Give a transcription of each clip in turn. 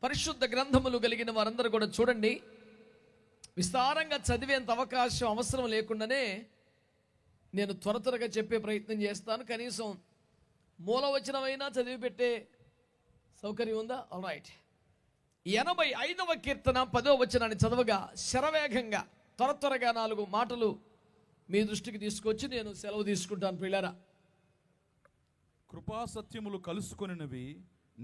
పరిశుద్ధ గ్రంథములు కలిగిన వారందరూ కూడా చూడండి, విస్తారంగా చదివేంత అవకాశం అవసరం లేకుండానే నేను త్వరగా చెప్పే ప్రయత్నం చేస్తాను. కనీసం మూలవచనమైనా చదివి పెట్టే సౌకర్యం ఉందా? All right. 85వ కీర్తన 10వ వచనాన్ని చదవగా శరవేగంగా త్వరగా 4 మాటలు మీ దృష్టికి తీసుకొచ్చి నేను సెలవు తీసుకుంటాను. ప్రియులారా, కృపా సత్యములు కలుసుకొనినవి,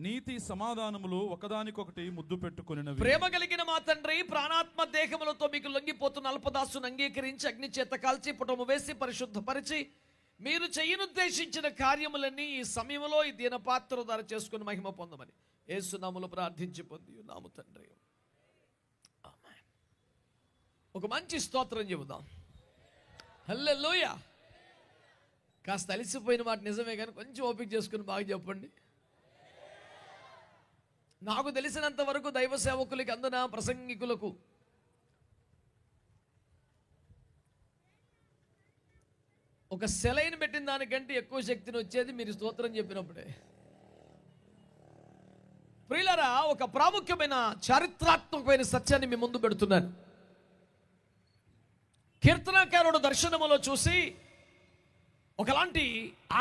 నీతి సమాధానములు ఒకదానికొకటి ముద్దు పెట్టుకొనినవి. ప్రేమ కలిగిన మా తండ్రి, ప్రాణాత్మ దేహములతో మీకు లొంగిపోతున్న అల్పదాసును అంగీకరించి అగ్ని చేత కాల్చి పుటము వేసి పరిశుద్ధపరిచి మీరు చేయనుద్దేశించిన కార్యములన్నీ ఈ సమయంలో ఈ దీనపాత్ర ద్వారా చేసుకుని మహిమ పొందమని యేసునామములో ప్రార్థించి పొంది నాము తండ్రి. ఆమేన్. ఒక మంచి స్తోత్రం చెబుదాం. హల్లెలూయా. కాస్త అలిసిపోయిన మాట నిజమే, కానీ కొంచెం ఓపిక చేసుకుని బాగా చెప్పండి. నాకు తెలిసినంత వరకు దైవ సేవకులకి అందున ప్రసంగికులకు ఒక సెలైన్ పెట్టిన దానికంటే ఎక్కువ శక్తిని వచ్చేది మీరు స్తోత్రం చెప్పినప్పుడే. ప్రియులారా, ఒక ప్రాముఖ్యమైన చారిత్రాత్మకమైన సత్యాన్ని మీ ముందు పెడుతున్నాను. కీర్తనాకారుడు దర్శనములో చూసి ఒకలాంటి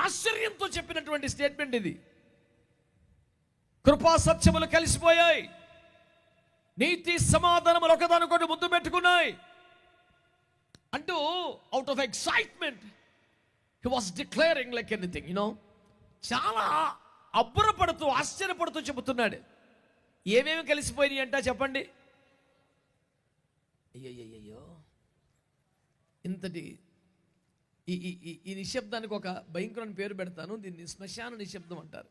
ఆశ్చర్యంతో చెప్పినటువంటి స్టేట్మెంట్ ఇది. కృపా సత్యములు కలిసిపోయాయి, నీతి సమాధానములు ఒకదానికొకటి ముద్దు పెట్టుకున్నాయి అంటూ out of excitement he was declaring like anything, చాలా అబ్బురపడుతూ ఆశ్చర్యపడుతూ చెబుతున్నాడు. ఏమేమి కలిసిపోయినాయి అంట చెప్పండి. అయ్యయ్యో, ఇంతటి ఈ నిశ్శబ్దానికి ఒక భయంకరమైన పేరు పెడతాను. దీన్ని శ్మశాన నిశ్శబ్దం అంటారు.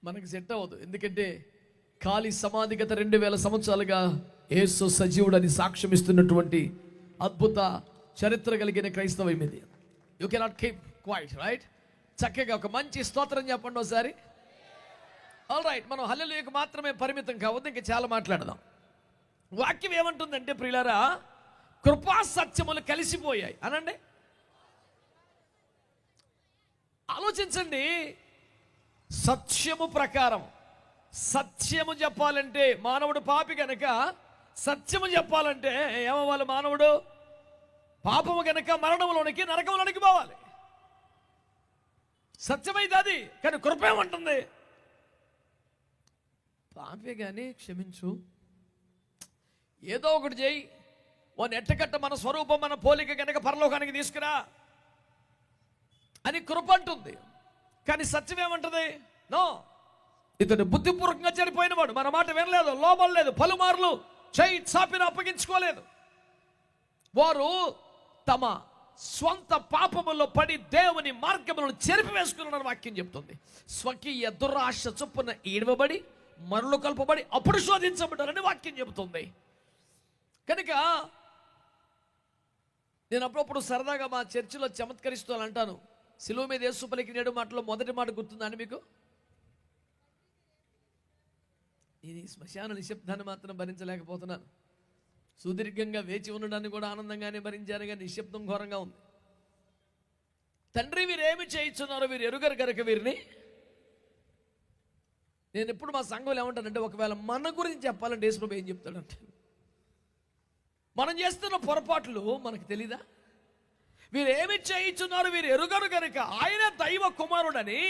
మనకి సెట్ అవ్వదు, ఎందుకంటే ఖాళీ సమాధి గత 2000 సంవత్సరాలుగా యేసు సజీవుడని సాక్ష్యం ఇస్తున్నటువంటి అద్భుత చరిత్ర కలిగిన క్రైస్తవం ఇది. You cannot keep quiet, right? చక్కగా ఒక మంచి స్తోత్రం చెప్పండి ఒకసారి. ఆల్ రైట్, మనం హల్లెలూయాకు మాత్రమే పరిమితం కావద్దు, ఇంకా చాలా మాట్లాడదాం. వాక్యం ఏమంటుందంటే ప్రియులారా, కృపా సత్యములు కలిసిపోయాయి అనండి. ఆలోచించండి. సత్యము ప్రకారం సత్యము చెప్పాలంటే మానవుడు పాపి గనక సత్యము చెప్పాలంటే ఏమవ్వాలి? మానవుడు పాపము గనక మరణంలోనికి నరకంలోనికి పోవాలి. సత్యమైతే అది, కానీ కృప ఏమంటుంది? పాపే కానీ క్షమించు, ఏదో ఒకటి చేయి, ఓ నెట్టకట్ట మన స్వరూపం మన పోలిక కనుక పరలోకానికి తీసుకురా అని కృప అంటుంది. కానీ సత్యం ఏమంటది? నో, ఇతడు బుద్ధిపూర్వకంగా చనిపోయినవాడు, మన మాట వినలేదు, లోబం లేదు, పలుమార్లు చేయి చాపిన అప్పగించుకోలేదు. వారు తమ స్వంత పాపములో పడి దేవుని మార్గములను చెరిపివేసుకున్న వాక్యం చెప్తుంది. స్వకీయ దురాశ చొప్పున ఈడవబడి మరలు కల్పబడి అప్పుడు శోధించబడ్డారని వాక్యం చెబుతుంది. కనుక నేను అప్పుడప్పుడు సరదాగా మా చర్చిలో చమత్కరిస్తూ అంటాను, శిలువ మీద యేసు పలికిన మాటలో మొదటి మాట గుర్తుందండి మీకు? ఇది శ్మశాన నిశ్శబ్దాన్ని మాత్రం భరించలేకపోతున్నాను. సుదీర్ఘంగా వేచి ఉండడాన్ని కూడా ఆనందంగానే భరించాను, కానీ నిశ్శబ్దం ఘోరంగా ఉంది. తండ్రి, వీరేమి చేయించున్నారో వీరు ఎరుగరు గనక వీరిని. నేను ఎప్పుడు మా సంఘంలో ఏమంటానంటే, ఒకవేళ మన గురించి చెప్పాలంటే యేసుప్రభు ఏం చెప్తాడంటే, మనం చేస్తున్న పొరపాట్లు మనకు తెలీదా? వీరేమి చేయించున్నారు వీరు ఎరుగరు కనుక ఆయన దైవ కుమారుడని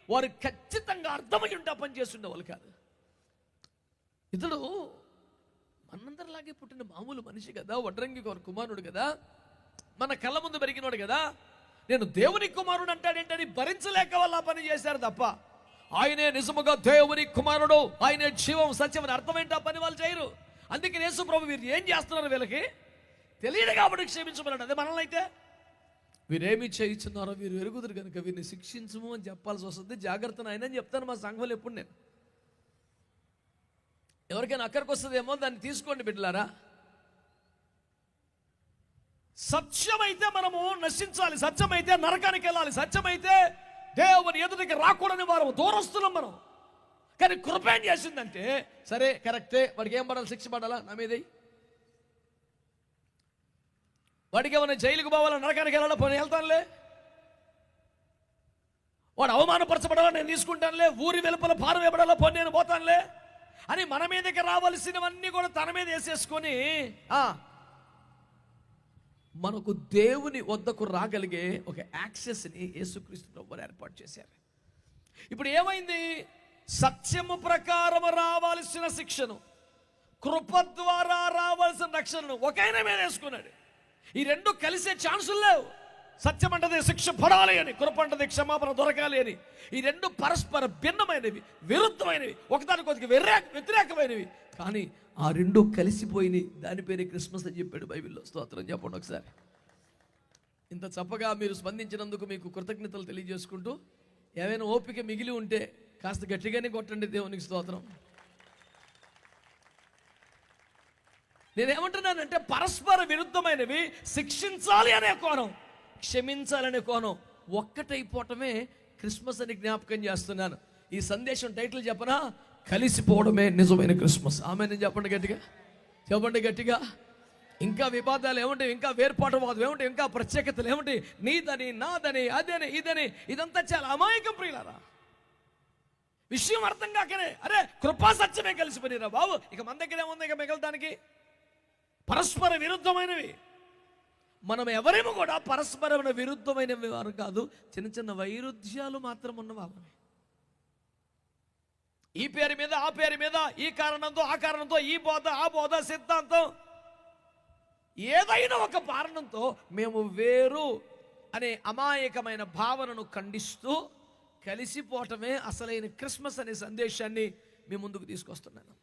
వారు ఖచ్చితంగా అర్థమై ఉంటే పని చేస్తుండే వాళ్ళు కాదు. ఇతడు మనందరిలాగే పుట్టిన మామూలు మనిషి కదా, వడ్రంగి వారి కుమారుడు కదా, మన కళ్ళ ముందు పెరిగినోడు కదా. నేను దేవుని కుమారుడు అంటాడేంటని భరించలేక వాళ్ళు ఆ పని చేశారు తప్ప, ఆయనే నిజముగా దేవుని కుమారుడు, ఆయనే జీవం సత్యం అని అర్థమేంటి ఆ పని వాళ్ళు చేయరు. అందుకే యేసు ప్రభు వీరు ఏం చేస్తున్నారు వీళ్ళకి తెలియదు కాబట్టి క్షమించమన్నాడు. అదే మనల్ని అయితే వీరేమి చేయించున్నారో వీరు ఎరుగుదురు కనుక వీరిని శిక్షించము అని చెప్పాల్సి వస్తుంది. జాగ్రత్త నాయన అని చెప్తాను మా సంఘంలో ఎప్పుడు. నేను ఎవరికైనా అక్కడికి వస్తుందేమో దాన్ని తీసుకోండి బిడ్డలారా. సత్యమైతే మనము నశించాలి, సత్యమైతే నరకానికి వెళ్ళాలి, సత్యమైతే దేవుని ఎదుటికి రాకూడని వారు దూరస్తున్నాం మనం. కానీ కృప ఏం చేసిందంటే, సరే కరెక్టే, వాడికి ఏం పడాలి? శిక్ష పడాలా? నా మీద వాడికి ఏమైనా జైలుకు పోవాలా, నరకానికి వెళ్ళాలా? పోనీ వెళ్తానులే. వాడు అవమానపరచబడాలా నేను తీసుకుంటానులే, ఊరి వెలుపల పారవేయబడాలా పోనీ నేను పోతానులే అని మన మీదకి రావాల్సినవన్నీ కూడా తన మీద వేసేసుకొని మనకు దేవుని వద్దకు రాగలిగే ఒక యాక్సెస్ని యేసుక్రీస్తు ప్రభువు ఏర్పాటు చేశారు. ఇప్పుడు ఏమైంది? సత్యము ప్రకారం రావాల్సిన శిక్షను, కృప ద్వారా రావాల్సిన రక్షణను ఒక ఆయన మీద వేసుకున్నాడు. ఈ రెండు కలిసే ఛాన్సులు లేవు. సత్యం అంటది శిక్ష పడాలి అని, కృప అంటది క్షమాపణ దొరకాలి అని. ఈ రెండు పరస్పర భిన్నమైనవి, విరుద్ధమైనవి, ఒకదానికొకటి వ్యతిరేకమైనవి. కానీ ఆ రెండు కలిసిపోయినాయి. దాని పేరే క్రిస్మస్ అని చెప్పాడు బైబిల్లో. స్తోత్రం చెప్పండి ఒకసారి. ఇంత చప్పగా మీరు స్పందించినందుకు మీకు కృతజ్ఞతలు తెలియజేసుకుంటూ, ఏమైనా ఓపిక మిగిలి ఉంటే కాస్త గట్టిగానే కొట్టండి. దేవునికి స్తోత్రం. నేనేమంటున్నానంటే పరస్పర విరుద్ధమైనవి శిక్షించాలి అనే కోణం, క్షమించాలనే కోణం ఒక్కటైపోవటమే క్రిస్మస్ అని జ్ఞాపకం చేస్తున్నాను. ఈ సందేశం టైటిల్ చెప్పనా? కలిసిపోవడమే నిజమైన క్రిస్మస్. ఆమె నేను చెప్పండి గట్టిగా, చెప్పండి గట్టిగా. ఇంకా వివాదాలు ఏముంటాయి, ఇంకా వేర్పాటువాదం ఏముంటాయి, ఇంకా ప్రత్యేకతలు ఏముంటాయి, నీదని నాదని అదని ఇదని, ఇదంతా చాలా అమాయకం ప్రియులారా. విషయం అర్థం కాకనే అరే కృపా సత్యమే కలిసిపోయిరా బాబు, ఇక మన దగ్గర ఏముంది ఇక మిగలడానికి? పరస్పర విరుద్ధమైనవి. మనం ఎవరేమో కూడా పరస్పర విరుద్ధమైనవి వారు కాదు, చిన్న చిన్న వైరుధ్యాలు మాత్రం ఉన్నవాళ్ళమే. ఈ పేరు మీద ఆ పేరు మీద, ఈ కారణంతో ఆ కారణంతో, ఈ బోధ ఆ బోధ సిద్ధాంతం, ఏదైనా ఒక కారణంతో మేము వేరు అనే అమాయకమైన భావనను ఖండిస్తూ కలిసిపోవటమే అసలైన క్రిస్మస్ అనే సందేశాన్ని మీ ముందుకు తీసుకొస్తున్నాను.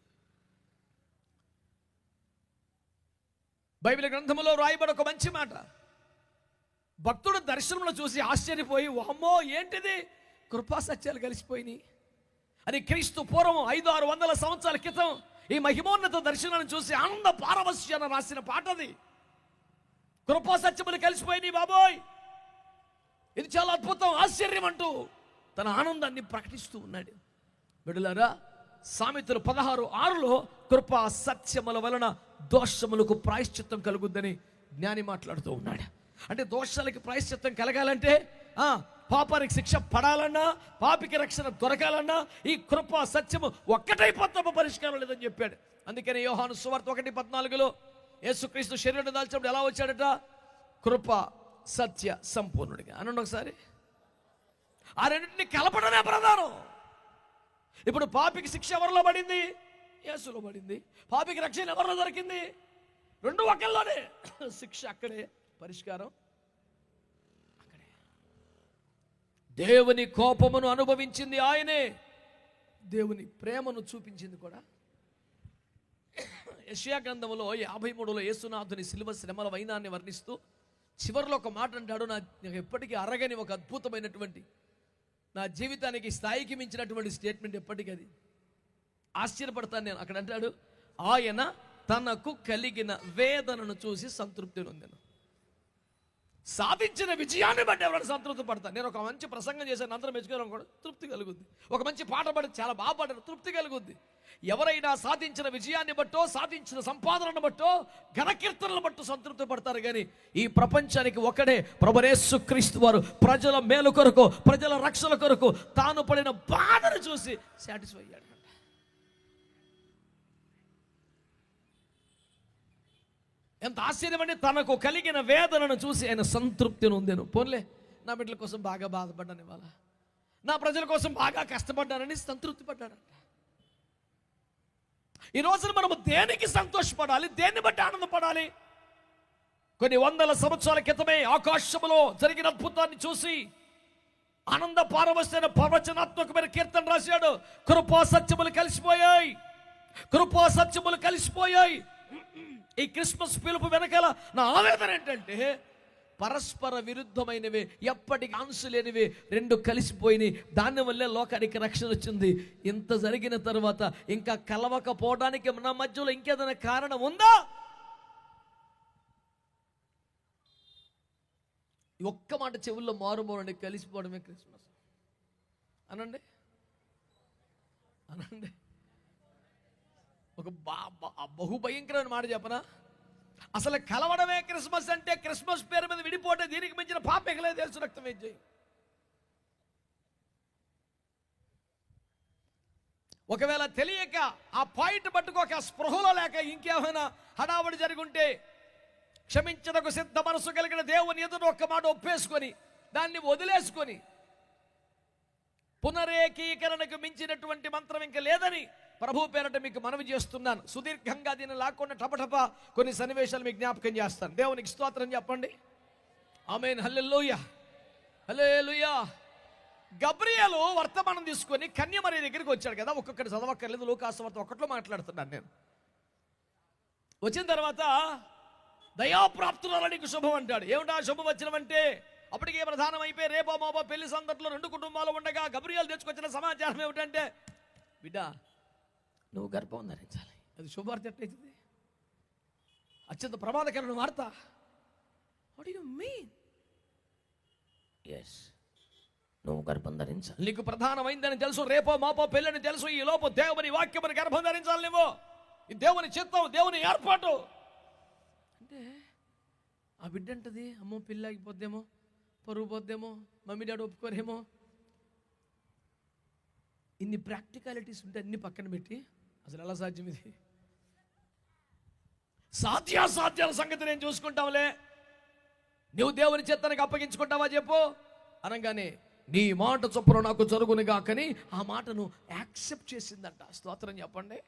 బైబిల్ గ్రంథంలో రాయబడి ఒక మంచి మాట. భక్తుడు దర్శనంలో చూసి ఆశ్చర్యపోయి, వామ్మో ఏంటిది, కృపా సత్యాలు కలిసిపోయినాయి అని క్రీస్తు పూర్వం 500-600 సంవత్సరాల క్రితం ఈ మహిమోన్నత దర్శనాన్ని చూసి ఆనంద పారవశ్యాన్ని రాసిన పాట అది. కృపా సత్యములు కలిసిపోయినాయి బాబోయ్, ఇది చాలా అద్భుతం, ఆశ్చర్యం అంటూ తన ఆనందాన్ని ప్రకటిస్తూ ఉన్నాడు. బిడ్డలారా, సామెతలు 16:6లో కృపా సత్యముల వలన దోషములకు ప్రాయశ్చిత్తం కలుగుద్దని జ్ఞాని మాట్లాడుతూ ఉన్నాడు. అంటే దోషాలకి ప్రాయశ్చిత్తం కలగాలంటే, పాపానికి శిక్ష పడాలన్నా, పాపికి రక్షణ దొరకాలన్నా ఈ కృపా సత్యము ఒక్కటైపోతే పరిష్కారం లేదని చెప్పాడు. అందుకని యోహాను సువార్త 1:14లో యేసుక్రీస్తు శరీరం దాల్చినప్పుడు ఎలా వచ్చాడట? కృప సత్య సంపూర్ణుడిగా. అనండి ఒకసారి. ఆ రెండింటిని కలపడమే ప్రధానం. ఇప్పుడు పాపికి శిక్ష ఎవరిలో పడింది? యేసులో పడింది. పాపికి రక్షణ ఎవరిలో దొరికింది? రెండు ఒక్కల్లోనే. శిక్ష అక్కడే, పరిష్కారం అక్కడే. దేవుని కోపమును అనుభవించింది ఆయనే, దేవుని ప్రేమను చూపించింది కూడా. యెషయా గ్రంథంలో 53లో యేసునాథుని శిలువ శ్రమల వైనాన్ని వర్ణిస్తూ చివరిలో ఒక మాట అంటాడు. నాకు ఎప్పటికీ అరగని ఒక అద్భుతమైనటువంటి, నా జీవితానికి స్థాయికి మించినటువంటి స్టేట్మెంట్. ఎప్పటికీ అది ఆశ్చర్యపడతాను నేను. అక్కడ అంటాడు, ఆయన తనకు కలిగిన వేదనను చూసి సంతృప్తి నొందెను. సాధించిన విజయాన్ని బట్టి ఎవరైనా సంతృప్తి పడతాను. నేను ఒక మంచి ప్రసంగం చేశాను, అందరం మెచ్చుకోవడం కూడా తృప్తి కలుగుద్ది. ఒక మంచి పాట పాడి చాలా బాగా పాడారు, తృప్తి కలుగుద్ది. ఎవరైనా సాధించిన విజయాన్ని బట్టో, సాధించిన సంపాదనను బట్టో, ఘనకీర్తనలు బట్టో సంతృప్తి పడతారు. కానీ ఈ ప్రపంచానికి ఒకడే ప్రభు యేసుక్రీస్తు వారు ప్రజల మేలు కొరకు, ప్రజల రక్షణ కొరకు తాను పడిన బాధను చూసి సాటిస్ఫై అయ్యాడు. ఎంత ఆశ్చర్యం అండి! తనకు కలిగిన వేదనను చూసి ఆయన సంతృప్తి నొందెను. పోన్లే, నా బిడ్డల కోసం బాగా బాధపడ్డాను, ఇవాళ నా ప్రజల కోసం బాగా కష్టపడ్డానని సంతృప్తి పడ్డాడంట. ఈ రోజున మనము దేనికి సంతోషపడాలి, దేన్ని బట్టి ఆనందపడాలి? కొన్ని వందల సంవత్సరాల క్రితమే ఆకాశములో జరిగిన అద్భుతాన్ని చూసి ఆనంద పారవశ్యమైన ప్రవచనాత్మకమైన కీర్తన రాశాడు. కృపా సత్యములు కలిసిపోయాయి, కృపా సత్యములు కలిసిపోయాయి. ఈ క్రిస్మస్ పిలుపు వెనకాల నా ఆవేదన ఏంటంటే, పరస్పర విరుద్ధమైనవి, ఎప్పటికీ ఆన్సు లేనివి రెండు కలిసిపోయినాయి. దానివల్లే లోకానికి రక్షణ వచ్చింది. ఇంత జరిగిన తర్వాత ఇంకా కలవకపోవడానికి నా మధ్యలో ఇంకేదైనా కారణం ఉందా? ఒక్క మాట చెవుల్లో మారుమోరండి, కలిసిపోవడమే క్రిస్మస్ అనండి, అనండి. ఒక బహుభయంకరమైన మాట చెప్పనా? అసలు కలవడమే క్రిస్మస్ అంటే, క్రిస్మస్ పేరు మీద విడిపోతే దీనికి మించిన పాపం ఎగలేదు. తెలుసు, రక్తం ఏం చేయి. ఒకవేళ తెలియక ఆ పాయింట్ పట్టుకోక స్పృహలో లేక ఇంకేమైనా హడావడి జరుగుంటే క్షమించడానికి సిద్ధ మనసు కలిగిన దేవుని ఎదురు ఒక్క మాట ఒప్పేసుకొని దాన్ని వదిలేసుకొని, పునరేకీకరణకు మించినటువంటి మంత్రం ఇంకా లేదని ప్రభు పేరట మీకు మనవి చేస్తున్నాను. సుదీర్ఘంగా దీన్ని లాక్కుండా టపటప కొన్ని సన్నివేశాలు మీకు జ్ఞాపకం చేస్తాను. దేవునికి స్తోత్రం చెప్పండి. ఆమేన్. హల్లెలూయా, హల్లెలూయా. గబ్రియేలు వర్తమానం తీసుకొని కన్యమరి దగ్గరికి వచ్చాడు కదా. ఒక్కొక్కటి చదవక్కర్లేదు, లూకాసువార్త ఒకటిలో మాట్లాడుతున్నాను నేను. వచ్చిన తర్వాత దయాప్రాప్తురాలు నీకు శుభం అంటాడు. ఏమిటా శుభం వచ్చినవంటే, అప్పటికే ప్రధానం అయిపోయి రేపో మాపో పెళ్లి సందర్భంలో 2 కుటుంబాలు ఉండగా గబ్రియేలు తెచ్చుకొచ్చిన సమాచారం ఏమిటంటే, బిడ్డ నువ్వు గర్భం ధరించాలి. అది శుభవార్త ఎట్లయితుంది? అత్యంత ప్రమాదకరమైన వార్త. What do you mean? Yes, నువ్వు గర్భం ధరించాలి. నీకు ప్రధానమైందని తెలుసు, రేపో మాపో పెళ్ళని తెలుసు. ఈ లోపు దేవుని వాక్యమని గర్భం ధరించాలి నువ్వు. ఈ దేవుని చిత్తం, దేవుని ఏర్పాటు. అంటే ఆ బిడ్డ అంటది, అమ్మో పిల్ల ఆగిపోద్దేమో, పరువు పోద్దేమో, మమ్మీ డాడీ ఒప్పుకోరేమో. ఇన్ని ప్రాక్టికాలిటీస్ ఉంటే అన్ని పక్కన పెట్టి అసలు ఎలా సాధ్యం ఇది? సాధ్యాసాధ్యాల సంగతి నేను చూసుకుంటావులే, నువ్వు దేవుని చిత్తానికి అప్పగించుకుంటావా చెప్పు అనగానే, నీ మాట చొప్పున నాకు జరుగునుగా కానీ ఆ మాటను యాక్సెప్ట్ చేసిందంట. స్తోత్రం చెప్పండి.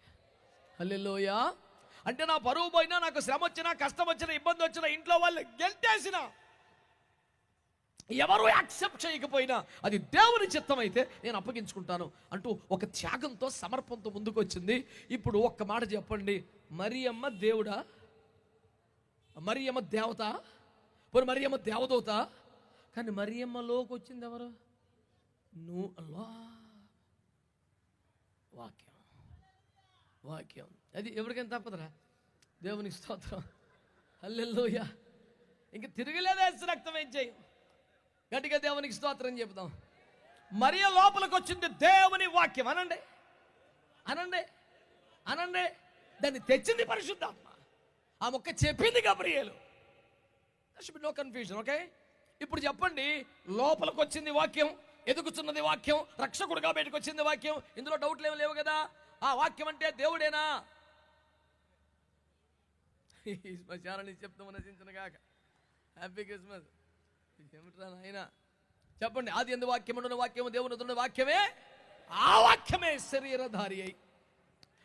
హల్లెలూయా. అంటే నా పరువు పోయినా, నాకు శ్రమ వచ్చినా, కష్టం వచ్చినా, ఇబ్బంది వచ్చినా, ఇంట్లో వాళ్ళు గెంటేసిన, ఎవరు యాక్సెప్ట్ చేయకపోయినా అది దేవుని చిత్తం అయితే నేను అప్పగించుకుంటాను అంటూ ఒక త్యాగంతో, సమర్పణతో ముందుకు వచ్చింది. ఇప్పుడు ఒక్క మాట చెప్పండి, మరియమ్మ దేవుడా? మరియమ్మ దేవత? పోనీ మరియమ్మ దేవదూత? కానీ మరియమ్మలోకి వచ్చింది ఎవరు? నువ్వు. అల్లా వాక్యం, వాక్యం. అది ఎవరికైనా తప్పదురా. దేవునికి స్తోత్రం. హల్లెలూయా. ఇంక తిరగలేదే రక్తం ఏం చేయం. గట్టిగా దేవునికి స్తోత్రం చెబుదాం. మరియ లోపలికి వచ్చింది దేవుని వాక్యం. అనండి, అనండి, అనండి. దాన్ని తెచ్చింది పరిశుద్ధాత్మ. ఆ మొక్క చెప్పింది గబ్రియేలు. No confusion. ఓకే, ఇప్పుడు చెప్పండి, లోపలికి వచ్చింది వాక్యం, ఎదుగుతున్నది వాక్యం, రక్షకుడుగా బయటకు వచ్చింది వాక్యం. ఇందులో డౌట్లు ఏమి లేవు కదా. ఆ వాక్యం అంటే దేవుడేనా? శ్మశానాన్ని చెప్తాం నశించిన కాక. Happy Christmas. ఏమిట్రా నాయన చెప్పండి. ఆది ఎందు వాక్యం ఉండును, వాక్యము దేవుని వాక్యమే, ఆ వాక్యమే శరీరధారి అయి.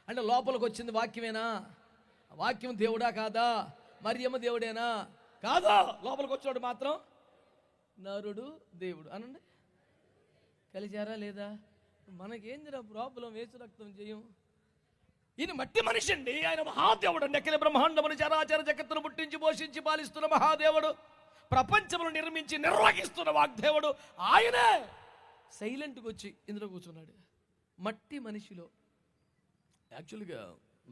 అంటే లోపలికి వచ్చింది వాక్యమేనా? వాక్యం దేవుడా కాదా? మరియమ్మ దేవుడేనా? కాదా. లోపలికి వచ్చాడు మాత్రం నరుడు దేవుడు. అనండి, కలిచారా లేదా? మనకేందిరా ప్రాబ్లం? వేసు రక్తం చేయం. ఈయన మట్టి మనిషి అండి, ఆయన మహాదేవుడు అండి. అఖిల బ్రహ్మాండమును చరాచర జగత్తును పుట్టించి పోషించి పాలిస్తున్న మహాదేవుడు, ప్రపంచమును నిర్మించి నిర్వహిస్తున్న వాగ్దేవుడు ఆయనే. సైలెంట్గా వచ్చి ఇందులో కూర్చున్నాడు మట్టి మనిషిలో. యాక్చువల్గా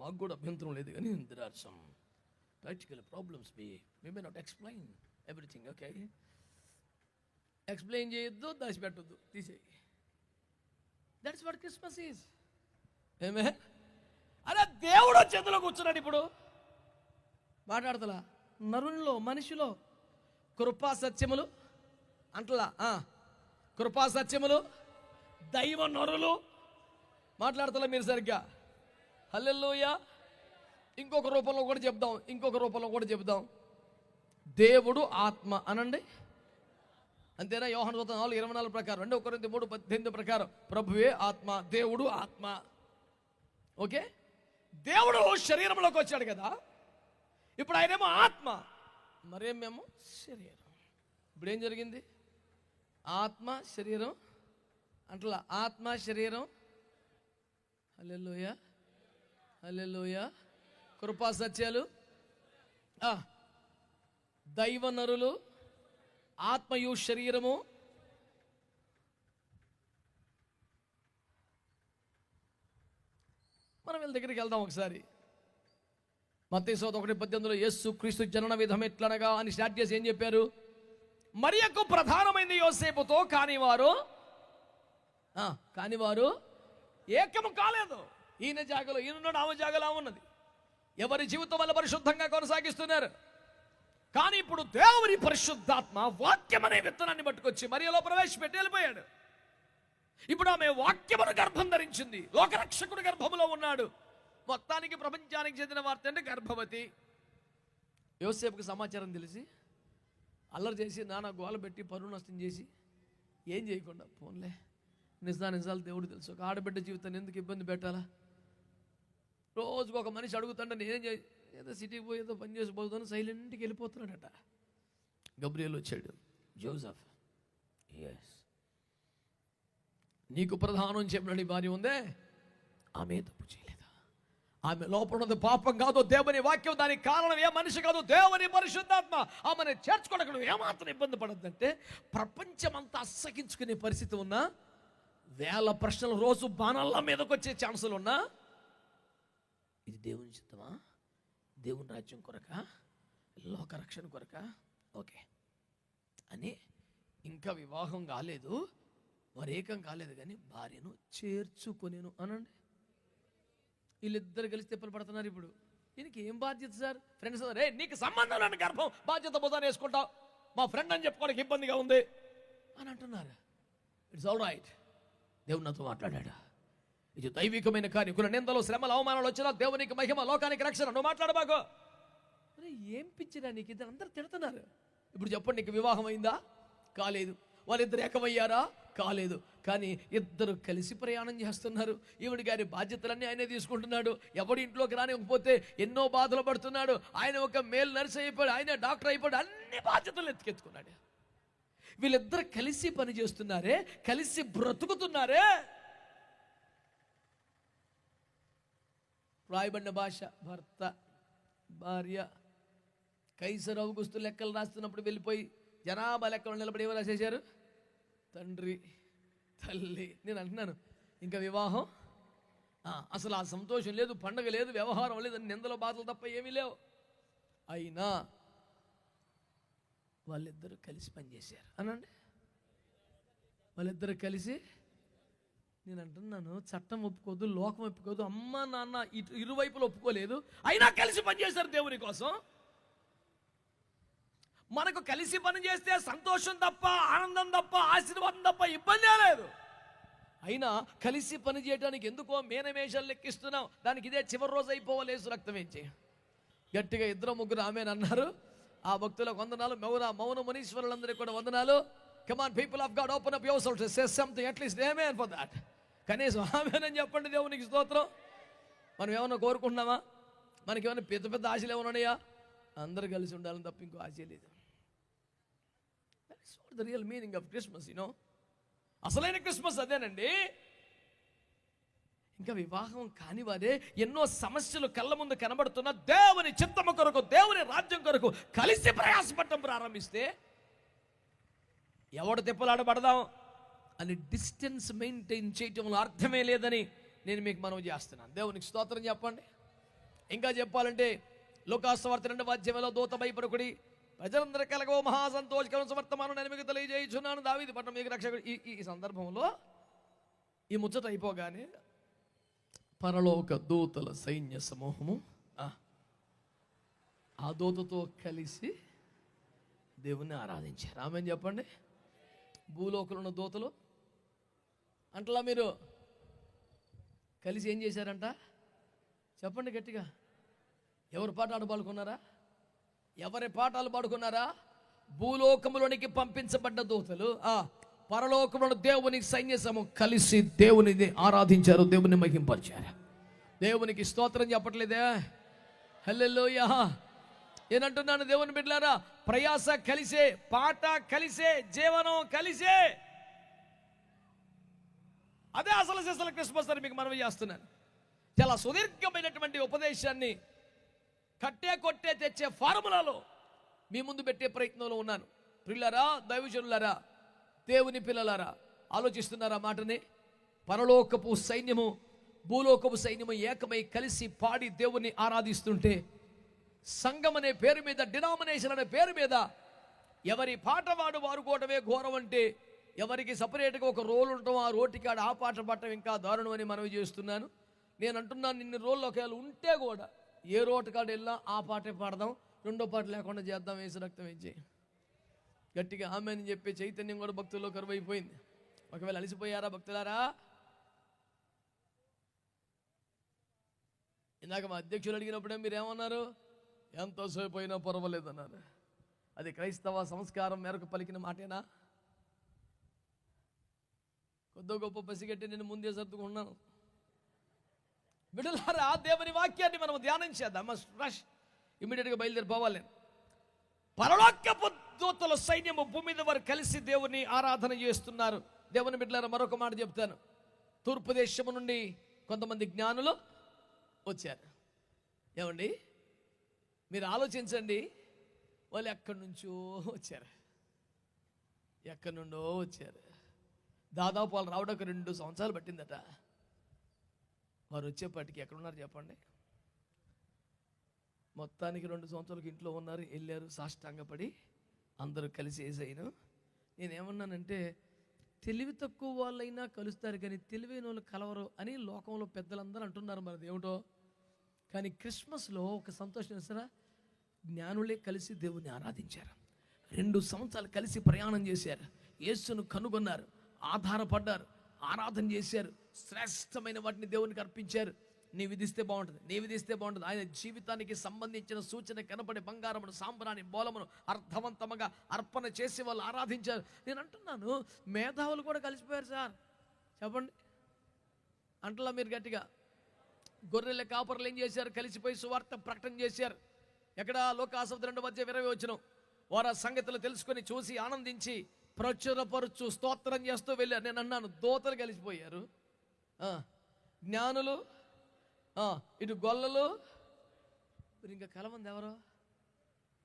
మాకు కూడా అభ్యంతరం లేదు, కానీ there are some practical problems. We may not explain everything. Okay, explain చేయొద్దు, దాచిపెట్టొద్దు, తీసేయి. That's what Christmas is. ఏమే? అరే దేవుడు చేతిలో కూర్చున్నాడు. ఇప్పుడు మాట్లాడతలా నరునిలో, మనిషిలో కృపా సత్యములు అంటలా, కృపా సత్యములు, దైవ నరులు. మాట్లాడతలా మీరు సరిగ్గా. హల్లెలూయా. ఇంకొక రూపంలో కూడా చెప్దాం, ఇంకొక రూపంలో కూడా చెప్దాం. దేవుడు ఆత్మ అనండి. అంతేనా? యోహాను సువార్త 4:24 ప్రకారం, 2 కొరింథీ 3:18 ప్రకారం ప్రభువే ఆత్మ, దేవుడు ఆత్మ. ఓకే, దేవుడు శరీరంలోకి వచ్చాడు కదా. ఇప్పుడు ఆయనేమో ఆత్మ, మరేమేమో శరీరం. ఇప్పుడు ఏం జరిగింది? ఆత్మ శరీరం అంటలా, ఆత్మ శరీరం. హల్లెలూయా, హల్లెలూయా. కృపా సత్యాలు, దైవ నరులు, ఆత్మయు శరీరము. మనం వీళ్ళ దగ్గరికి వెళ్దాం ఒకసారి. మత్తయి సువార్త 1:18 యేసు క్రీస్తు జనన విధం ఎట్లనగా అని స్టార్ట్ చేసి ఏం చెప్పారు? మరియకు ప్రధానమైంది యోసేపుతో, కానివారు ఏకము కాలేదు. ఈయన జాగలో ఈయనున్నాడు, ఆమె జాగలో ఉన్నది. ఎవరి జీవితం వల్ల పరిశుద్ధంగా కొనసాగిస్తున్నారు. కానీ ఇప్పుడు దేవుని పరిశుద్ధాత్మ వాక్యం అనే విత్తనాన్ని పట్టుకొచ్చి మరియలో ప్రవేశపెట్టి వెళ్ళిపోయాడు. ఇప్పుడు ఆమె వాక్యమును గర్భం ధరించింది, లోకరక్షకుడు గర్భములో ఉన్నాడు. మొత్తానికి ప్రపంచానికి చెందిన వార్త అంటే గర్భవతి. యోసేపుకి సమాచారం తెలిసి అల్లరి చేసి నానా గోల పెట్టి పరువు నష్టం చేసి ఏం చేయకుండా పోన్లే నిజాలు దేవుడు తెలుసు, ఒక ఆడబిడ్డ జీవితాన్ని ఎందుకు ఇబ్బంది పెట్టాలా, రోజుకు ఒక మనిషి అడుగుతుంటే నేనేం ఏదో సిటీకి పోయి ఏదో పని చేసి పోతాను, సైలెంట్కి వెళ్ళిపోతున్నాడట. గబ్రియల్ వచ్చాడు, జోసెఫ్ ఎస్ నీకు ప్రధానం చెప్పిన నీ భార్య ఉందే, ఆమె తప్పు చేయలేదా, ఆమె లోపల ఉన్నది పాపం కాదు, దేవుని వాక్యం, దానికి కారణం ఏ మనిషి కాదు, దేవుని పరిశుద్ధాత్మ. ఆమెను చేర్చుకోవడం ఏమాత్రం ఇబ్బంది పడద్దంటే ప్రపంచమంతా అస్సగించుకునే పరిస్థితి ఉన్నా, వేల ప్రశ్నలు రోజు బాణాల మీదకి వచ్చే ఛాన్సులు ఉన్నా, ఇది దేవుని చిత్తమా, దేవుని రాజ్యం కొరక, లోక రక్షణ కొరక, ఓకే అని ఇంకా వివాహం కాలేదు, వారు ఏకం కాలేదు, కానీ భార్యను చేర్చుకొనేను అనండి. వీళ్ళిద్దరు కలిసి తిప్పలు పడుతున్నారు. ఇప్పుడు దీనికి ఏం బాధ్యత సార్? ఫ్రెండ్స్ రే నీకు సంబంధం లేని గర్భం, బాధ్యత బోధాన్ని వేసుకుంటావు, మా ఫ్రెండ్ అని చెప్పుకోవడానికి ఇబ్బందిగా ఉంది అని అంటున్నారు. ఇట్స్ ఆల్ రైట్, దేవుడు నాతో మాట్లాడాడు, ఇది దైవికమైన కార్యం. కొన్ని నిందలు, శ్రమలు, అవమానాలు వచ్చినా దేవునికి మహిమ, లోకానికి రక్షణ. నువ్వు మాట్లాడబాకు. అరే ఏం పిచ్చిరా నీకు, ఇద్దరు అందరు తిడుతున్నారు. ఇప్పుడు చెప్పండి, నీకు వివాహం అయిందా? కాలేదు. వాళ్ళిద్దరు ఏకమయ్యారా? కాలేదు. కానీ ఇద్దరు కలిసి ప్రయాణం చేస్తున్నారు. ఈవిడి గారి బాధ్యతలన్నీ ఆయనే తీసుకుంటున్నాడు. ఎవడి ఇంట్లోకి రానివ్వకపోతే ఎన్నో బాధలు పడుతున్నాడు. ఆయన ఒక మేల్ నర్స్ అయిపోయాడు, ఆయన డాక్టర్ అయిపోయాడు, అన్ని బాధ్యతలు ఎత్తుకెత్తుకున్నాడు. వీళ్ళిద్దరు కలిసి పని చేస్తున్నారే, కలిసి బ్రతుకుతున్నారే. రాయబడిన భాష, భర్త భార్య కైసర్ ఔగుస్తు లెక్కలు రాస్తున్నప్పుడు వెళ్ళిపోయి జనాభా లెక్కలు నిలబడి ఏమో రాసేశారు, తండ్రి తల్లి. నేను అంటున్నాను ఇంకా వివాహం అసలు ఆ సంతోషం లేదు, పండగ లేదు, వ్యవహారం లేదు, నిందల బాధలు తప్ప ఏమీ లేవు. అయినా వాళ్ళిద్దరూ కలిసి పనిచేశారు అనండి. వాళ్ళిద్దరూ కలిసి, నేను అంటున్నాను చట్టం ఒప్పుకోదు, లోకం ఒప్పుకోదు, అమ్మ నాన్న ఇరువైపులు ఒప్పుకోలేదు, అయినా కలిసి పనిచేశారు దేవుని కోసం. మనకు కలిసి పని చేస్తే సంతోషం తప్ప, ఆనందం తప్ప, ఆశీర్వాదం తప్ప ఇబ్బంది లేదు. అయినా కలిసి పని చేయడానికి ఎందుకో మేనమేషాలు లెక్కిస్తున్నాం. దానికి ఇదే చివరి రోజు అయిపోవాలి, యేసు రక్తం ఏంచి గట్టిగా ఇద్దరు ముగ్గురు ఆమెను అన్నారు. ఆ భక్తులకు వందనాలు, మౌన మునీశ్వరులందరికీ కూడా వందనాలు. Come on people of God, open up your selfs, say something, at least amen for that. కనీసం ఆమేనని చెప్పండి, దేవునికి స్తోత్రం. మనం ఏమన్నా కోరుకుంటున్నామా? మనకి ఏమైనా పెద్ద పెద్ద ఆశలు ఏమైనా ఉన్నాయా? అందరూ కలిసి ఉండాలని తప్ప ఇంకో ఆశ లేదు. That's what the real meaning of Christmas, you know. అసలైన క్రిస్మస్ అదేనండి. ఇంకా వివాహం కాని వారే ఎన్నో సమస్యలు కళ్ళ ముందు కనబడుతున్న దేవుని చిత్తము కొరకు, దేవుని రాజ్యం కొరకు కలిసి ప్రయాసపడటం ప్రారంభిస్తే ఎవడు తిప్పలాడబడదాం అని డిస్టెన్స్ మెయింటైన్ చేయటంలో అర్థమే లేదని నేను మీకు మనవి చేస్తున్నాను. దేవునికి స్తోత్రం చెప్పండి. ఇంకా చెప్పాలంటే లోకాసువార్త 2వ అధ్యాయంలో దూత భయపడకుడి, ప్రజలందరూ కలగో మహాసంతోషకరం సమర్థమానం నేను మీకు తెలియజేయుచున్నాను, దావీదు పట్టణం మీకు రక్షకుడు. ఈ సందర్భంలో ఈ ముచ్చట అయిపోగానే పరలోక దూతల సైన్య సమూహము ఆ దూతతో కలిసి దేవుణ్ణి ఆరాధించారు. ఆమేన్ చెప్పండి. భూలోకంలో ఉన్న దూతలు అంటలా మీరు కలిసి ఏం చేశారంట? చెప్పండి గట్టిగా. ఎవరి పాఠాలు పాడుకున్నారా? ఎవరి పాఠాలు పాడుకున్నారా? భూలోకములోనికి పంపించబడ్డ దూతలు పరలోకములో దేవుని సైన్య సమూహం కలిసి దేవునిని ఆరాధించారు, దేవుని మహింపరిచారు. దేవునికి స్తోత్రం చెప్పట్లేదే? హల్లెలూయా. ఏనంటున్నాను దేవుని బిడ్డలారా, ప్రయాస కలిసే, పాట కలిసే, జీవనం కలిసే. అదే అసలు సిసలు క్రిస్మస్ అని మీకు మనవి చేస్తున్నాను. చాలా సుదీర్ఘమైనటువంటి ఉపదేశాన్ని కట్టే కొట్టే తెచ్చే ఫార్ములాలో మీ ముందు పెట్టే ప్రయత్నంలో ఉన్నాను. ప్రియులారా, దైవజనులారా, దేవుని పిల్లలారా, ఆలోచిస్తున్నారా మాటని? పరలోకపు సైన్యము, భూలోకపు సైన్యము ఏకమై కలిసి పాడి దేవుణ్ణి ఆరాధిస్తుంటే, సంఘం అనే పేరు మీద, డినామినేషన్ అనే పేరు మీద ఎవరి పాట వాడుకోవటమే ఘోరం అంటే, ఎవరికి సపరేట్గా ఒక రోల్ ఉండటం, ఆ రోటికాడ ఆ పాట పట్టడం ఇంకా దారుణం అని మనవి చేస్తున్నాను. నేను అంటున్నాను, ఇన్ని రోళ్ళు ఒకవేళ ఉంటే కూడా ఏ రోటికాడ వెళ్ళా ఆ పాటే పాడదాం, రెండో పాట లేకుండా చేద్దాం, యేసు రక్తం ఇచ్చి గట్టిగా ఆమె అని చెప్పే చైతన్యం కూడా భక్తుల్లో కరువైపోయింది. ఒకవేళ అలసిపోయారా భక్తులారా? ఇందాక మా అధ్యక్షులు అడిగినప్పుడే మీరేమన్నారు? ఎంతసేపు అయినా పర్వాలేదు అన్నారు. అది క్రైస్తవ సంస్కారం మేరకు పలికిన మాటేనా? కొద్ది గొప్ప పసిగట్టి నేను ముందే సర్దుకున్నాను. బిడ్డలారా, దేవుని వాక్యాన్ని మనం ధ్యానం చేద్దాం. రష్ ఇమీడియట్గా బయలుదేరిపోవాలి. పరలోకపు దూతల సైన్యము భూమి మీద వారు కలిసి దేవుని ఆరాధన చేస్తున్నారు. దేవుని బిడ్డలారా, మరొక మాట చెప్తాను. తూర్పు దేశము నుండి కొంతమంది జ్ఞానులు వచ్చారు. ఏమండి, మీరు ఆలోచించండి. వాళ్ళు ఎక్కడి నుంచో వచ్చారు, ఎక్కడి నుండో వచ్చారు. దాదాపు వాళ్ళు రావడానికి 2 సంవత్సరాలు పట్టిందట. వారు వచ్చేపాటికి ఎక్కడున్నారు చెప్పండి? మొత్తానికి 2 సంవత్సరాలకి ఇంట్లో ఉన్నారు. వెళ్ళారు, సాష్టాంగపడి అందరూ కలిసి వేసాను. నేనేమన్నానంటే, తెలివి తక్కువ వాళ్ళైనా కలుస్తారు కానీ తెలివైన వాళ్ళు కలవరు అని లోకంలో పెద్దలందరూ అంటున్నారు. మరి ఏమిటో కానీ క్రిస్మస్లో ఒక సంతోషం ఇస్తారా? జ్ఞానులే కలిసి దేవుని ఆరాధించారు. 2 సంవత్సరాలు కలిసి ప్రయాణం చేశారు. యేసును కనుగొన్నారు, ఆధారపడ్డారు, ఆరాధన చేశారు, శ్రేష్టమైన వాటిని దేవునికి అర్పించారు. నీ విధిస్తే బాగుంటుంది, నీ విధిస్తే బాగుంటుంది. ఆయన జీవితానికి సంబంధించిన సూచన కనపడే బంగారమును, సాంబ్రాణి, బోలమును అర్థవంతంగా అర్పణ చేసి వాళ్ళు ఆరాధించారు. నేను అంటున్నాను, మేధావులు కూడా కలిసిపోయారు సార్. చెప్పండి అంటలా మీరు గట్టిగా. గొర్రెల కాపర్లు ఏం చేశారు? కలిసిపోయి సువార్త ప్రకటన చేశారు. ఎక్కడ? లోకాసువార్త 2:20 వారు ఆ సంగతులు తెలుసుకొని చూసి ఆనందించి ప్రచురపరుచు స్తోత్రం చేస్తూ వెళ్ళారు. నేను అన్నాను, దోతలు కలిసిపోయారు, జ్ఞానులు, ఇటు గొల్లలు, ఇంకా కలమంది ఎవరో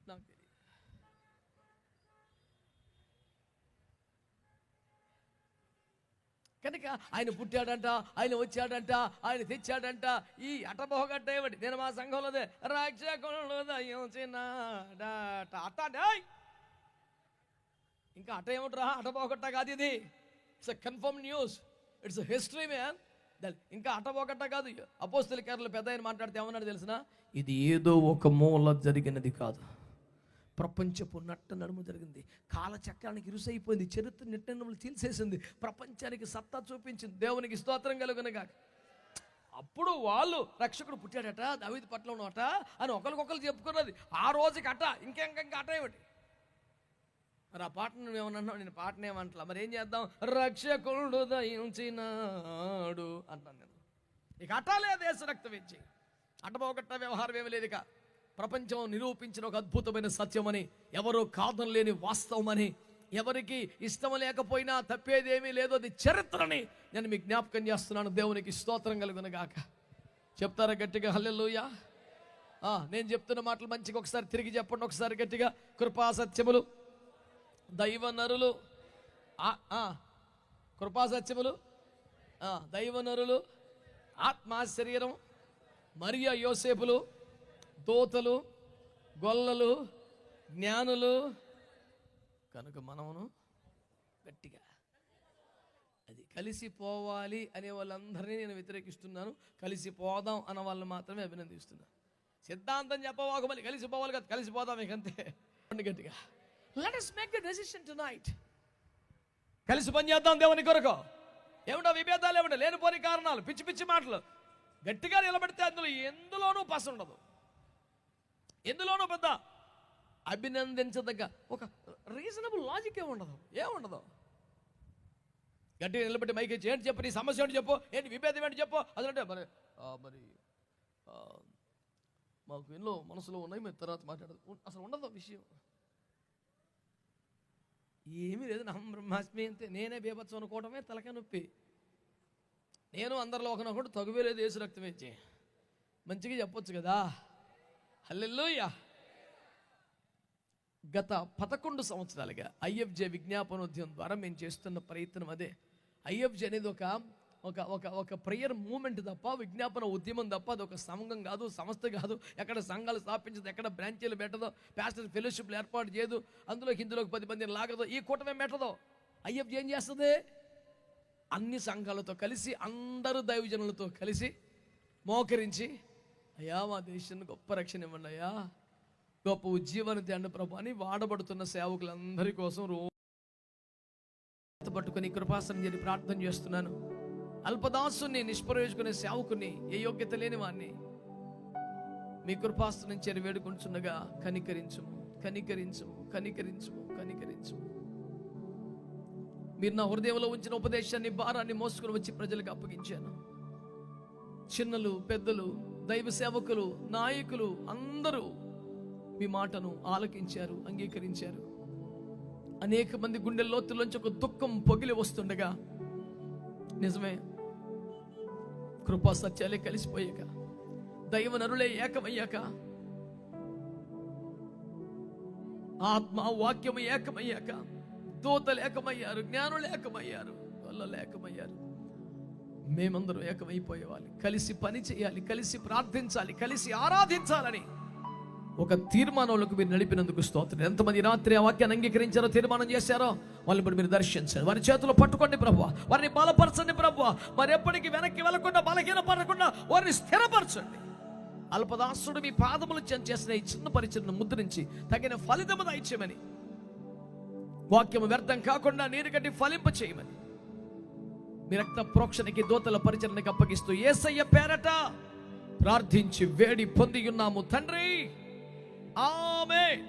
నాకు తెలియదు. కనుక ఆయన పుట్టాడంట, ఆయన వచ్చాడంట, ఆయన తెచ్చాడంట. ఈ అటబోగట్ట ఏమిటి? నేను మా సంఘంలోదే రాక్షకుడు ఇంకా అట ఏమిట్రా? అటబోగట్ట కాదు ఇది. It's confirm news, it's history man. ఇంకా అటబోగట్ట కాదు. అపోస్తల కార్యాలు పెద్ద ఆయన మాట్లాడితే ఏమన్నాడు తెలిసిన? ఇది ఏదో ఒక మూల జరిగినది కాదు, ప్రపంచపు నడుము జరిగింది. కాలచక్రానికి ఇరుసైపోయింది, చరిత్ర నెట్టెన్నములు తీల్చేసింది, ప్రపంచానికి సత్తా చూపించింది. దేవునికి స్తోత్రం కలుగునుగా. అప్పుడు వాళ్ళు రక్షకుడు పుట్టాడట, దావీదు పట్ల ఉన్నట అని ఒకరికొకరు చెప్పుకున్నది. ఆ రోజుకి అట, ఇంకెంక అట ఏమిటి? మరి ఆ పాటను ఏమన్నా? నేను పాటను ఏమంటలా, మరి ఏం చేద్దాం? రక్షకుడు దయించినాడు అంటాను నేను. ఇక అటాలే దేశ రక్తం ఇచ్చి అటపోగట్ట వ్యవహారం ఏమి లేదు. ఇక ప్రపంచం నిరూపించిన ఒక అద్భుతమైన సత్యమని, ఎవరో కాదనలేని వాస్తవమని, ఎవరికి ఇష్టం లేకపోయినా తప్పేదేమీ లేదు, అది చరిత్రని నేను మీకు జ్ఞాపకం చేస్తున్నాను. దేవునికి స్తోత్రం కలుగునుగాక. చెప్తారా గట్టిగా హల్లెలూయా? నేను చెప్తున్న మాటలు మంచిగా ఒకసారి తిరిగి చెప్పండి, ఒకసారి గట్టిగా. కృపా సత్యములు, దైవ నరులు, కృపా సత్యములు, దైవ నరులు, ఆత్మ శరీరం, మరియా యోసేపులు, దూతలు, గొల్లలు, జ్ఞానులు. కనుక మనమును గట్టిగా అది కలిసిపోవాలి అనే వాళ్ళందరినీ నేను వ్యతిరేకిస్తున్నాను. కలిసిపోదాం అన్న వాళ్ళని మాత్రమే అభినందిస్తున్నాను. సిద్ధాంతం చెప్పవాక మళ్ళీ కలిసిపోవాలి కదా, కలిసిపోదాం మీకు అంతే. గట్టిగా let us make a decision tonight. కలిసి పని చేద్దాం దేవుని కొరకు. ఏమిటో విభేదాలు, ఏమిటో లేనిపోని కారణాలు, పిచ్చి పిచ్చి మాటలు గట్టిగా నిలబెడితే అందులో ఎందులోనూ పస ఉండదు, ఎందులోనూ పెద్ద అభినందించదగ్గ ఒక రీజనబుల్ లాజిక్ ఏముండదు. గట్టిగా నిలబెట్టి మైకి ఏంటి చెప్పు, నీ సమస్య ఏంటి చెప్పు, ఏంటి విభేదం ఏంటి చెప్పు. అదంటే మరి మాకు ఎన్నో మనసులో ఉన్నాయి, మేము తర్వాత మాట్లాడదు. అసలు ఉండదు విషయం, ఏమీ లేదు. నా బ్రహ్మాస్మి అంతే. నేనే బీభత్సం అనుకోవడమే తలకాయ నొప్పి. నేను అందరిలో ఒకనొకటి తగువే లేదు, యేసు రక్తం ఇచ్చి మంచిగా చెప్పొచ్చు కదా. హల్లెలూయా. గత 11 సంవత్సరాలుగా ఐఎఫ్జే విజ్ఞాపనోద్యమం ద్వారా మేము చేస్తున్న ప్రయత్నం అదే. ఐఎఫ్జే అనేది ఒక ప్రేయర్ మూమెంట్ తప్ప, విజ్ఞాపన ఉద్యమం తప్ప. అది ఒక సంఘం కాదు, సంస్థ కాదు. ఎక్కడ సంఘాలు స్థాపించదు, ఎక్కడ బ్రాంచీలు పెట్టదో, ప్యాస్టర్ ఫెలోషిప్లు ఏర్పాటు చేయదు, అందులోకి ఇందులోకి 10 మందిని లాగదు, ఈ కూటమే పెట్టదో. ఐఎఫ్జే ఏం చేస్తుంది? అన్ని సంఘాలతో కలిసి, అందరూ దైవజనులతో కలిసి మోకరించి, అయ్యా మా దేశాన్ని గొప్ప రక్షణ ఇవ్వండి అయ్యా, గొప్ప ఉజ్జీవాన్ని తేండి ప్రభు అని వాడబడుతున్న సేవకులందరి కోసం పట్టుకొని కృపాసనం చేరి ప్రార్థన చేస్తున్నాను. అల్పదాసుని, నిష్ప్రయోజకుని, సేవకుని, ఏ యోగ్యత లేని వాడిని మీ కృపాసనం చేరి వేడుకుంటుండగా కనికరించుము, కనికరించుము, కనికరించుము, కనికరించుము. మీరు నా హృదయంలో ఉంచిన ఉపదేశాన్ని, భారాన్ని మోసుకుని వచ్చి ప్రజలకు అప్పగించాను. చిన్నలు, పెద్దలు, దైవ సేవకులు, నాయకులు అందరూ మీ మాటను ఆలకించారు, అంగీకరించారు. అనేక మంది గుండె లోతుల్లోంచి ఒక దుఃఖం పొగిలి వస్తుండగా, నిజమే, కృపా సత్యాలే కలిసిపోయాక, దైవ నరులే ఏకమయ్యాక, ఆత్మ వాక్యము ఏకమయ్యాక, దూతలు ఏకమయ్యారు, జ్ఞానులు ఏకమయ్యారు, వాళ్ళు ఏకమయ్యారు. మేమందరం ఏకమైపోయేవాలి, కలిసి పని చేయాలి, కలిసి ప్రార్థించాలి, కలిసి ఆరాధించాలని ఒక తీర్మానంలోకి మీరు నడిపినందుకు స్తోత్రం. ఎంతమంది రాత్రి ఆ వాక్యాన్ని అంగీకరించారో, తీర్మానం చేశారో వాళ్ళని ఇప్పుడు మీరు దర్శించండి. వారి చేతులు పట్టుకోండి ప్రభువా, వారిని బలపరచండి ప్రభువా. మరి ఎప్పటికీ వెనక్కి వెళ్లకుండా, బలహీనపడకుండా వారిని స్థిరపరచండి. అల్పదాసుడు మీ పాదములు చేసిన ఈ చిన్న పరిచయను ముద్రించి తగిన ఫలితము దయచేయమని, వాక్యము వ్యర్థం కాకుండా నీరు కట్టి ఫలింప చేయమని మీ రక్త ప్రోక్షణకి, దూతల పరిచరణకి అప్పగిస్తూ యేసయ్య పేరట ప్రార్థించి వేడి పొంది ఉన్నాము తండ్రి. ఆమేన్.